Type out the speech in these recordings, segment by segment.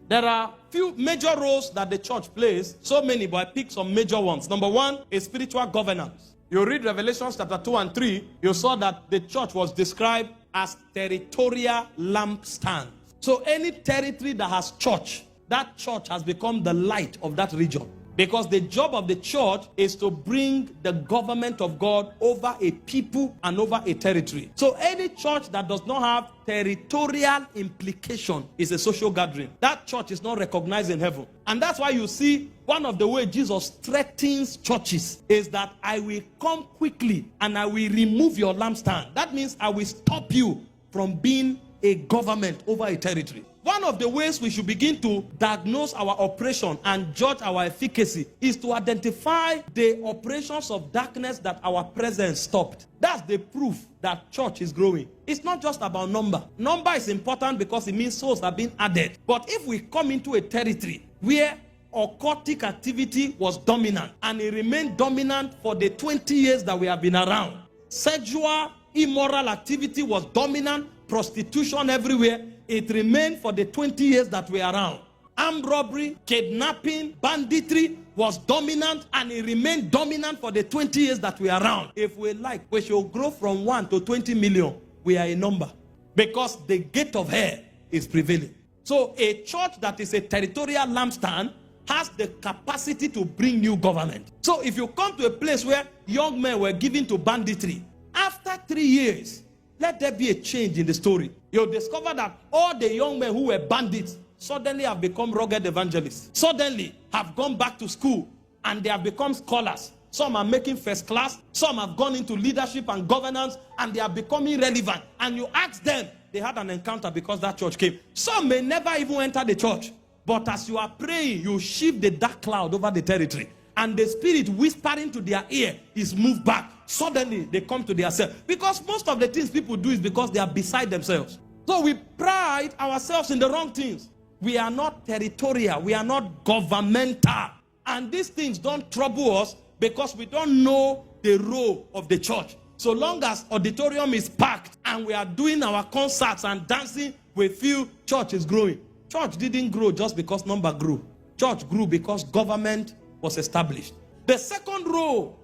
There are few major roles that the church plays. So many, but I pick some major ones. Number one is spiritual governance. You read Revelation chapter 2 and 3, you saw that the church was described as territorial lampstand. So any territory that has church, that church has become the light of that region. Because the job of the church is to bring the government of God over a people and over a territory. So any church that does not have territorial implication is a social gathering. That church is not recognized in heaven. And that's why you see one of the ways Jesus threatens churches is that I will come quickly and I will remove your lampstand. That means I will stop you from being a government over a territory. One of the ways we should begin to diagnose our operation and judge our efficacy is to identify the operations of darkness that our presence stopped. That's the proof that church is growing. It's not just about number. Number is important because it means souls are being added. But if we come into a territory where occultic activity was dominant and it remained dominant for the 20 years that we have been around, sexual immoral activity was dominant, prostitution everywhere, it remained for the 20 years that we are around. Armed robbery, kidnapping, banditry was dominant and it remained dominant for the 20 years that we are around. If we like, we should grow from 1 to 20 million. We are a number because the gate of hell is prevailing. So a church that is a territorial lampstand has the capacity to bring new government. So if you come to a place where young men were given to banditry, after 3 years, let there be a change in the story. You'll discover that all the young men who were bandits suddenly have become rugged evangelists. Suddenly have gone back to school and they have become scholars. Some are making first class. Some have gone into leadership and governance and they are becoming relevant. And you ask them, they had an encounter because that church came. Some may never even enter the church. But as you are praying, you shift the dark cloud over the territory. And the spirit whispering to their ear is moved back. Suddenly, they come to their self. Because most of the things people do is because they are beside themselves. So we pride ourselves in the wrong things. We are not territorial. We are not governmental. And these things don't trouble us because we don't know the role of the church. So long as auditorium is packed and we are doing our concerts and dancing, we feel church is growing. Church didn't grow just because number grew. Church grew because government was established. The second role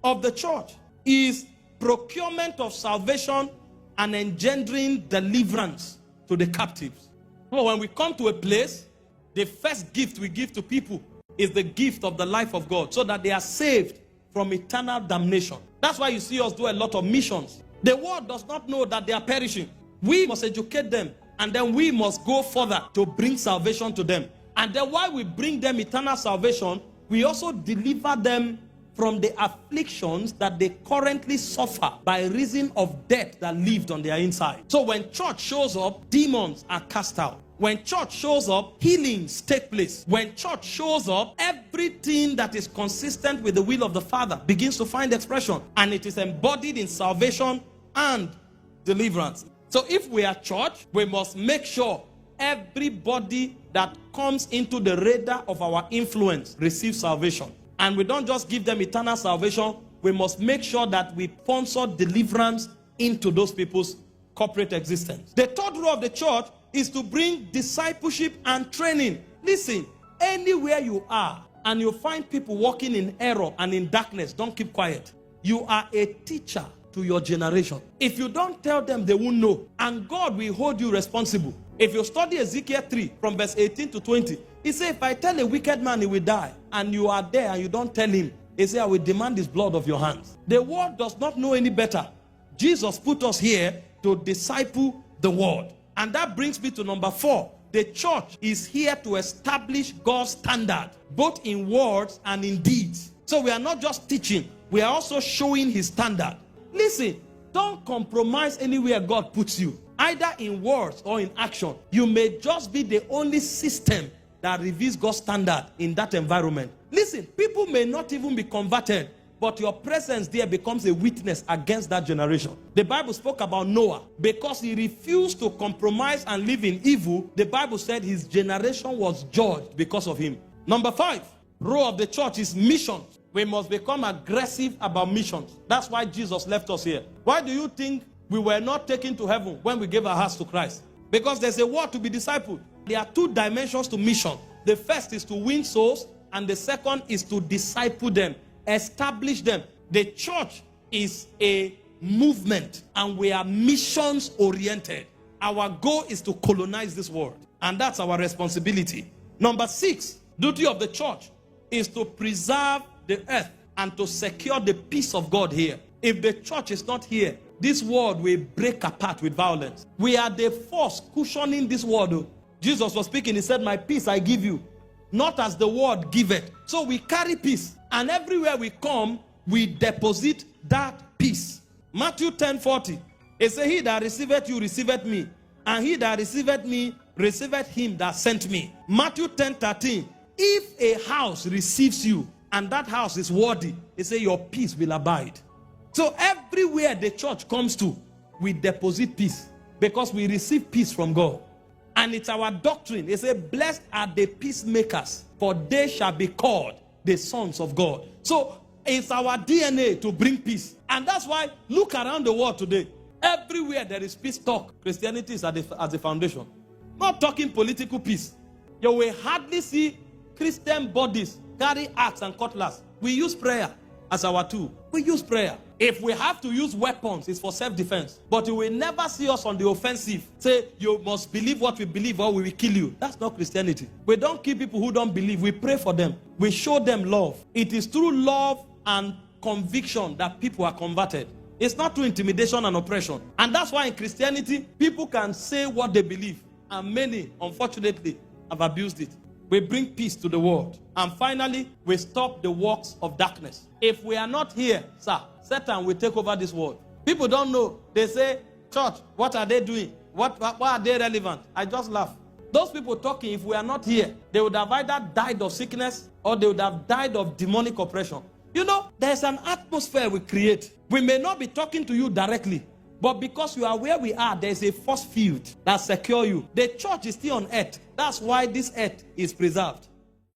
of the church is procurement of salvation and engendering deliverance to the captives. So when we come to a place, the first gift we give to people is the gift of the life of God so that they are saved from eternal damnation. That's why you see us do a lot of missions. The world does not know that they are perishing. We must educate them and then we must go further to bring salvation to them. And then while we bring them eternal salvation, we also deliver them from the afflictions that they currently suffer by reason of death that lived on their inside. So when church shows up, demons are cast out. When church shows up, healings take place. When church shows up, everything that is consistent with the will of the Father begins to find expression. And it is embodied in salvation and deliverance. So if we are church, we must make sure everybody that comes into the radar of our influence receives salvation. And we don't just give them eternal salvation. We must make sure that we sponsor deliverance into those people's corporate existence. The third role of the church is to bring discipleship and training. Listen, anywhere you are and you find people walking in error and in darkness, don't keep quiet. You are a teacher to your generation. If you don't tell them, they won't know. And God will hold you responsible. If you study Ezekiel 3 from verse 18 to 20, he said, if I tell a wicked man he will die, and you are there and you don't tell him, he said, I will demand his blood of your hands. The world does not know any better. Jesus put us here to disciple the world. And that brings me to number 4. The church is here to establish God's standard, both in words and in deeds. So we are not just teaching, we are also showing his standard. Listen, don't compromise anywhere God puts you, either in words or in action. You may just be the only system that reveals God's standard in that environment. Listen, people may not even be converted, but your presence there becomes a witness against that generation. The Bible spoke about Noah. Because he refused to compromise and live in evil, the Bible said his generation was judged because of him. Number 5, role of the church is missions. We must become aggressive about missions. That's why Jesus left us here. Why do you think we were not taken to heaven when we gave our hearts to Christ? Because there's a word to be discipled. There are two dimensions to mission. The first is to win souls, and the second is to disciple them, establish them. The church is a movement, and we are missions oriented. Our goal is to colonize this world, and that's our responsibility. Number 6, duty of the church is to preserve the earth and to secure the peace of God here. If the church is not here, this world will break apart with violence. We are the force cushioning this world. Jesus was speaking, he said, my peace I give you, not as the world giveth. So we carry peace, and everywhere we come, we deposit that peace. Matthew 10:40, it says, he that receiveth you receiveth me, and he that receiveth me receiveth him that sent me. Matthew 10:13, if a house receives you, and that house is worthy, it says your peace will abide. So everywhere the church comes to, we deposit peace, because we receive peace from God. And it's our doctrine. It says, blessed are the peacemakers, for they shall be called the sons of God. So it's our DNA to bring peace. And that's why, look around the world today. Everywhere there is peace talk, Christianity is at the foundation. Not talking political peace. You will hardly see Christian bodies carry axe and cutlass. We use prayer as our tool. We use prayer. If we have to use weapons, it's for self-defense. But you will never see us on the offensive. Say, you must believe what we believe or we will kill you. That's not Christianity. We don't kill people who don't believe. We pray for them. We show them love. It is through love and conviction that people are converted. It's not through intimidation and oppression. And that's why in Christianity, people can say what they believe. And many, unfortunately, have abused it. We bring peace to the world. And finally, we stop the works of darkness. If we are not here, sir, Satan will take over this world. People don't know. They say, church, what are they doing? Why are they relevant? I just laugh. Those people talking, if we are not here, they would have either died of sickness or they would have died of demonic oppression. You know, there's an atmosphere we create. We may not be talking to you directly, but because you are where we are, there's a force field that secures you. The church is still on earth. That's why this earth is preserved.